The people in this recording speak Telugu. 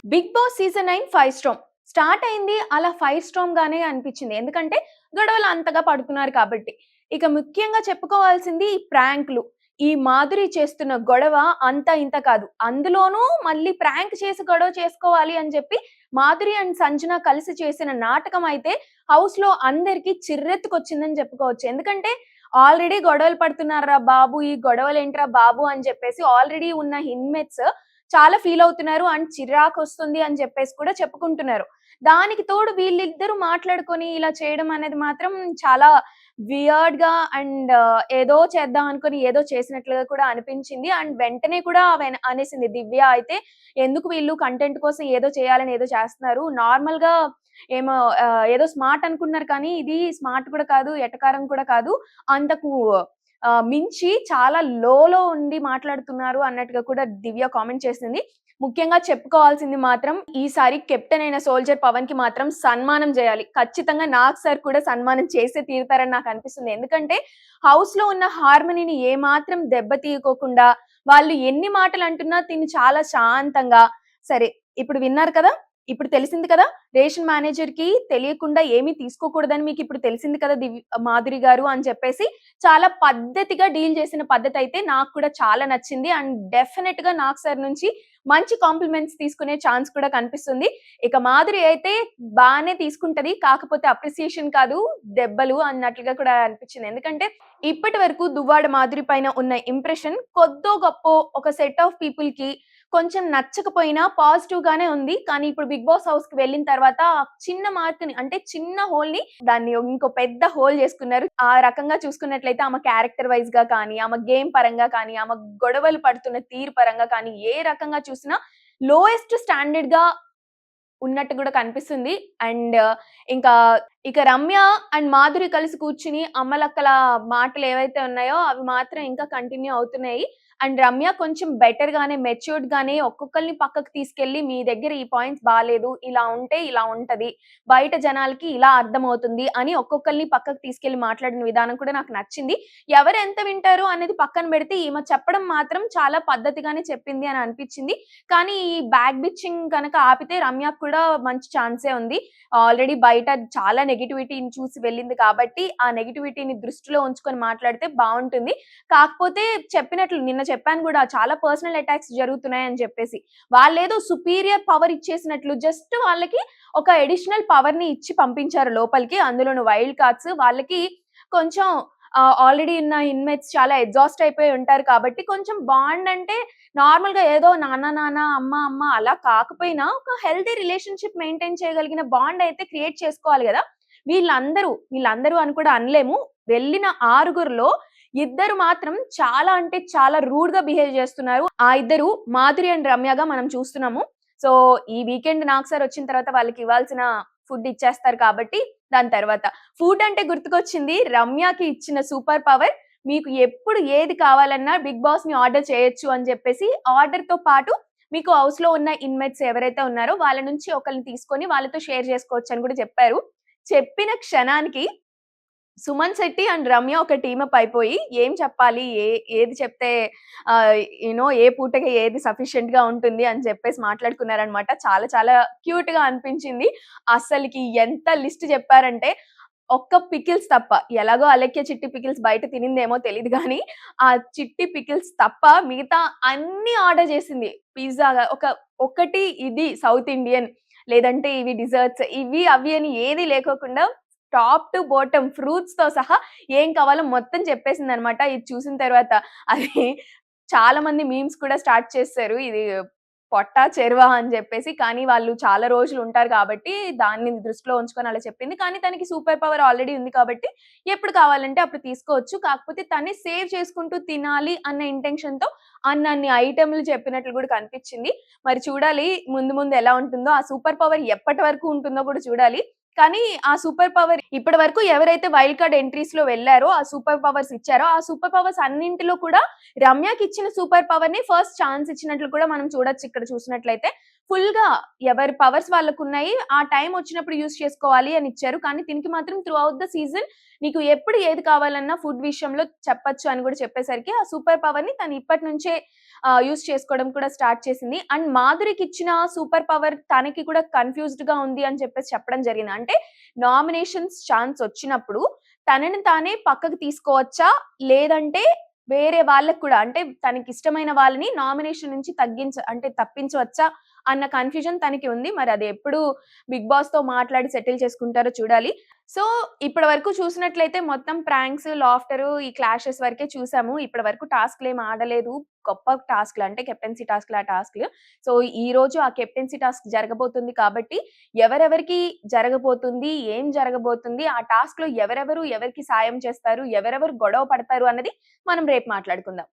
Big Boss season 9 5 storm start అయింది. అలా 5 స్టార్మ్ గానే అనిపించింది. ఎందుకంటే గొడవలు అంతగా పడుతున్నారు కాబట్టి. ఇక ముఖ్యంగా చెప్పుకోవాల్సింది ఈ ప్రాంక్‌లు. ఈ మాధురి చేస్తున్న గొడవ అంత ఇంత కాదు. అందులోనూ మళ్ళీ ప్రాంక్ చేసి గొడవ చేసుకోవాలి అని చెప్పి మాధురి అండ్ సంజన కలిసి చేసిన నాటకం అయితే హౌస్‌లో అందరికి చిర్రెత్తుకొచ్చిందని చెప్పుకోవచ్చు. ఎందుకంటే ఆల్రెడీ గొడవలు పడుతున్నారురా బాబు! ఈ గొడవలేంట్రా బాబు! అని చెప్పేసి ఆల్రెడీ ఉన్న ఇన్‌మేట్స్ చాలా ఫీల్ అవుతున్నారు అండ్ చిరాకొస్తుంది అని చెప్పేసి కూడా చెప్పుకుంటున్నారు. దానికి తోడు వీళ్ళిద్దరూ మాట్లాడుకొని ఇలా చేయడం అనేది మాత్రం చాలా వియర్డ్‌గా అండ్ ఏదో చేద్దాం అనుకుని ఏదో చేసినట్లుగా కూడా అనిపించింది. అండ్ వెంటనే కూడా ఆమె అనేసింది దివ్య అయితే, "ఎందుకు వీళ్ళు కంటెంట్ కోసం ఏదో చేయాలని ఏదో చేస్తున్నారు. నార్మల్‌గా ఏమో ఏదో స్మార్ట్ అనుకున్నారు కానీ ఇది స్మార్ట్ కూడా కాదు, ఎటకారం కూడా కాదు. అంతకు మించి చాలా లోలో ఉండి మాట్లాడుతున్నారు" అన్నట్టుగా కూడా దివ్య కామెంట్ చేసింది. ముఖ్యంగా చెప్పుకోవాల్సింది మాత్రం ఈసారి కెప్టెన్ అయిన సోల్జర్ పవన్‌కి మాత్రం సన్మానం జేయాలి. ఖచ్చితంగా నాగ్ సార్ కూడా సన్మానం చేసే తీరుతారని నాకనిపిస్తుంది. ఎందుకంటే హౌస్‌లో ఉన్న హార్మనీని ఏమాత్రం దెబ్బతీయకోకుండా వాళ్ళు ఎన్ని మాటలంటున్నా తిను చాలా శాంతంగా, సరే ఇప్పుడు విన్నారు కదా! ఇప్పుడు తెలిసింది కదా! రేషన్ మేనేజర్‌కి తెలియకుండా ఏమీ తీసుకోకూడదని మీకిప్పుడు తెలిసింది కదా! మాధురి గారు అని చెప్పేసి చాలా పద్ధతిగా డీల్ చేసిన పద్ధతయితే నాకు కూడా చాలా నచ్చింది. అండ్ డెఫినెట్‌గా నాగ్ సార్ నుంచి మంచి కాంప్లిమెంట్స్ తీసుకునే ఛాన్స్ కూడా కనిపిస్తుంది. ఇక మాధురి అయితే బానే తీసుకుంటది. కాకపోతే అప్రిసియేషన్ కాదు, దెబ్బలు అన్నట్లుగా కూడా అనిపించింది. ఎందుకంటే ఇప్పటి వరకు దువ్వాడ మాధురి పైన ఉన్న ఇంప్రెషన్ కొద్దో గొప్పో ఒక సెట్ ఆఫ్ పీపుల్‌కి కొంచెం నచ్చకపోయినా పాజిటివ్ గానే ఉంది. కానీ ఇప్పుడు బిగ్ బాస్ హౌస్‌కి వెళ్ళిన తర్వాత చిన్న మార్క్‌ని అంటే చిన్న హోల్‌ని దాన్ని ఇంకో పెద్ద హోల్ చేసుకున్నారు. ఆ రకంగా చూసుకున్నట్లయితే ఆమె క్యారెక్టర్ వైస్‌గా కానీ, ఆమె గేమ్ పరంగా కానీ, ఆమె గొడవలు పడుతున్న తీరు పరంగా కానీ ఏ రకంగా చూసినా లోయెస్ట్ స్టాండర్డ్‌గా ఉన్నట్టు కూడా కనిపిస్తుంది. అండ్ ఇంకా ఇక రమ్య అండ్ మాధురి కలిసి కూర్చుని అమ్మలక్కల మాటలు ఏవైతే ఉన్నాయో అవి మాత్రం ఇంకా కంటిన్యూ అవుతున్నాయి. అండ్ రమ్య కొంచెం బెటర్ గానే, మెచ్యూర్డ్ గానే ఒక్కొక్కళ్ళని పక్కకు తీసుకెళ్ళి మీ దగ్గర ఈ పాయింట్స్ బాలేదు. ఇలా ఉంటే ఇలా ఉంటది. బయట జనాలకి ఇలా అర్థమవుతుంది అని ఒక్కొక్కళ్ళని పక్కకు తీసుకెళ్ళి మాట్లాడిన విధానం కూడా నాకు నచ్చింది. ఎవరు ఎంత వింటారు అనేది పక్కన పెడితే ఈమె చెప్పడం మాత్రం చాలా పద్ధతిగానే చెప్పింది అని అనిపించింది. కానీ ఈ బ్యాక్ బిచ్చింగ్ గనక ఆపితే రమ్యకు కూడా మంచి ఛాన్సే ఉంది. ఆల్రెడీ బయట చాలా నెగటివిటీని చూసి వెళ్ళింది కాబట్టి ఆ నెగటివిటీని దృష్టిలో ఉంచుకొని మాట్లాడితే బావుంటుంది. కాకపోతే చెప్పినట్లు నిన్న చెప్పాను గూడా చాలా పర్సనల్ అటాక్స్ జరుగుతున్నాయని చెప్పేసి. వాళ్ళేదో సుపీరియర్ పవర్ ఇచ్చేసినట్లు జస్ట్ వాళ్ళకి ఒక అడిషనల్ పవర్‌ని ఇచ్చి పంపించారు లోపలికి. అందులోను వైల్డ్ కార్డ్స్ వాళ్ళకి కొంచెం ఆల్రెడీ ఉన్న ఇన్‌మేట్స్ చాలా ఎగ్జాస్ట్ అయిపోయి ఉంటారు కాబట్టి కొంచెం బాండ్ అంటే నార్మల్‌గా ఏదో నాన్న, నాన్న, అమ్మ, అమ్మ అలా కాకపోయినా ఒక హెల్తీ రిలేషన్‌షిప్ మెయింటైన్ చేయగలిగిన బాండ్ అయితే క్రియేట్ చేసుకోవాలి గదా! వీళ్ళందరూ అని కూడా అనలేము. వెళ్ళిన 6గురిలో ఇద్దరు మాత్రం చాలా అంటే చాలా రూడ్‌గా బిహేవ్ చేస్తున్నారు. ఆ ఇద్దరు మాధురి అండ్ రమ్యగా మనం చూస్తున్నాము. సో, ఈ వీకెండ్ నాగ్ సార్ వచ్చిన తర్వాత వాళ్ళకి ఇవ్వాల్సిన ఫుడ్ ఇచ్చేస్తారు కాబట్టి దాని తర్వాత. ఫుడ్ అంటే గుర్తుకొచ్చింది రమ్యకి ఇచ్చిన సూపర్ పవర్ మీకు ఎప్పుడు ఏది కావాలన్నా బిగ్ బాస్‌ని ఆర్డర్ చేయొచ్చు అని చెప్పేసి ఆర్డర్‌తో పాటు మీకు హౌస్‌లో ఉన్న ఇన్‌మేట్స్ ఎవరైతే ఉన్నారో వాళ్ళ నుంచి ఒకళ్ళని తీసుకొని వాళ్ళతో షేర్ చేసుకోవచ్చు అని కూడా చెప్పారు. చెప్పిన క్షణానికి సుమన్ శెట్టి అండ్ రమ్య ఒక టీమప్ అయిపోయి ఏం చెప్పాలి? ఏది చెప్తే ఆహ్, ఏ పూటకి ఏది సఫిషియెంట్‌గా ఉంటుంది అని చెప్పేసి మాట్లాడుకున్నారనమాట. చాలా చాలా క్యూట్‌గా అనిపించింది. అస్సలకి ఎంత లిస్ట్ చెప్పారంటే ఒక్క పికిల్స్ తప్ప. ఎలాగో అలెక్య చిట్టి పికిల్స్ బయట తినిందేమో తెలీదు గానీ, ఆ చిట్టి పికిల్స్ తప్ప మిగతా అన్నీ ఆర్డర్ చేసింది. పిజ్జా ఒకటి ఇది సౌత్ ఇండియన్ లేదంటే ఇవి డిజర్ట్స్ ఇవి అవి అని ఏది లేకోకుండా టాప్ టు బాటమ్ ఫ్రూట్స్‌తో సహా ఏం కావాలో మొత్తం చెప్పేసిందనమాట. ఇది చూసిన తర్వాత అది చాలా మంది మీమ్స్ కూడా స్టార్ట్ చేసేసారు. ఇది పొట్టా, చెరువా అని జెప్పేసి. కానీ వాళ్ళు చాలా రోజులు ఉంటారు కాబట్టి దాన్ని దృష్టిలో ఉంచుకొని అలా చెప్పింది. కానీ తనకి సూపర్ పవర్ ఆల్రెడీ ఉంది కాబట్టి ఎప్పుడు కావాలంటే అప్పుడు తీసుకోవచ్చు. కాకపోతే తనే సేవ్ చేసుకుంటూ తినాలి అన్న ఇంటెన్షన్‌తో అన్నన్ని ఐటెమ్‌లు చెప్పినట్లు గూడా కనిపించింది. మరి చూడాలి ముందు ముందు ఎలా ఉంటుందో, ఆ సూపర్ పవర్ ఎప్పటి వరకు ఉంటుందో కూడా చూడాలి. కానీ ఆ సూపర్ పవర్ ఇప్పటి వరకు ఎవరైతే వైల్డ్ కార్డ్ ఎంట్రీస్‌లో వెళ్లారో, ఆ సూపర్ పవర్స్ ఇచ్చారో, ఆ సూపర్ పవర్స్ అన్నింటిలో కూడా రమ్యకిచ్చిన సూపర్ పవర్‌ని ఫస్ట్ ఛాన్స్ ఇచ్చినట్లు కూడా మనం చూడొచ్చు ఇక్కడ చూసినట్లయితే. ఫుల్‌గా ఎవరి పవర్స్ వాళ్ళకున్నాయి. ఆ టైం వచ్చినప్పుడు యూజ్ చేసుకోవాలి అని ఇచ్చారు. కానీ తినికి మాత్రం త్రూ ఔట్ ద సీజన్ నీకు ఎప్పుడు ఏది కావాలన్నా ఫుడ్ విషయంలో చెప్పొచ్చు అని కూడా చెప్పేసరికి ఆ సూపర్ పవర్‌ని తను ఇప్పటి నుంచే యూజ్ చేసుకోవడం కూడా స్టార్ట్ చేసింది. అండ్ మాధురికిచ్చిన సూపర్ పవర్ తనకి కూడా కన్‌ఫ్యూజ్డ్‌గా ఉంది అని చెప్పేసి చెప్పడం జరిగింది. అంటే నామినేషన్స్ ఛాన్స్ వచ్చినప్పుడు తనని తానే పక్కకు తీసుకోవచ్చా? లేదంటే వేరే వాళ్ళకి కూడా అంటే తనకిష్టమైన వాళ్ళని నామినేషన్ నుంచి అంటే తప్పించవచ్చా? అన్న కన్‌ఫ్యూజన్ తనకి ఉంది. మరి అది ఎప్పుడు బిగ్ బాస్‌తో మాట్లాడి సెటిల్ చేసుకుంటారో చూడాలి. సో, ఇప్పటి వరకు చూసినట్లయితే మొత్తం ప్రాంక్స్, లాఫ్టరు, ఈ క్లాషెస్ వరకే చూసాము. ఇప్పటి వరకు టాస్క్‌లేమి ఆడలేదు. గొప్ప టాస్క్‌లు అంటే కెప్టెన్సీ టాస్క్‌లు, ఆ టాస్క్‌లు. సో, ఈరోజు ఆ కెప్టెన్సీ టాస్క్ జరగబోతుంది కాబట్టి ఎవరెవరికి జరగబోతుంది, ఏం జరగబోతుంది, ఆ టాస్క్‌లో ఎవరెవరు ఎవరికి సాయం చేస్తారు, ఎవరెవరు గొడవ పడతారు అన్నది మనం రేపు మాట్లాడుకుందాం.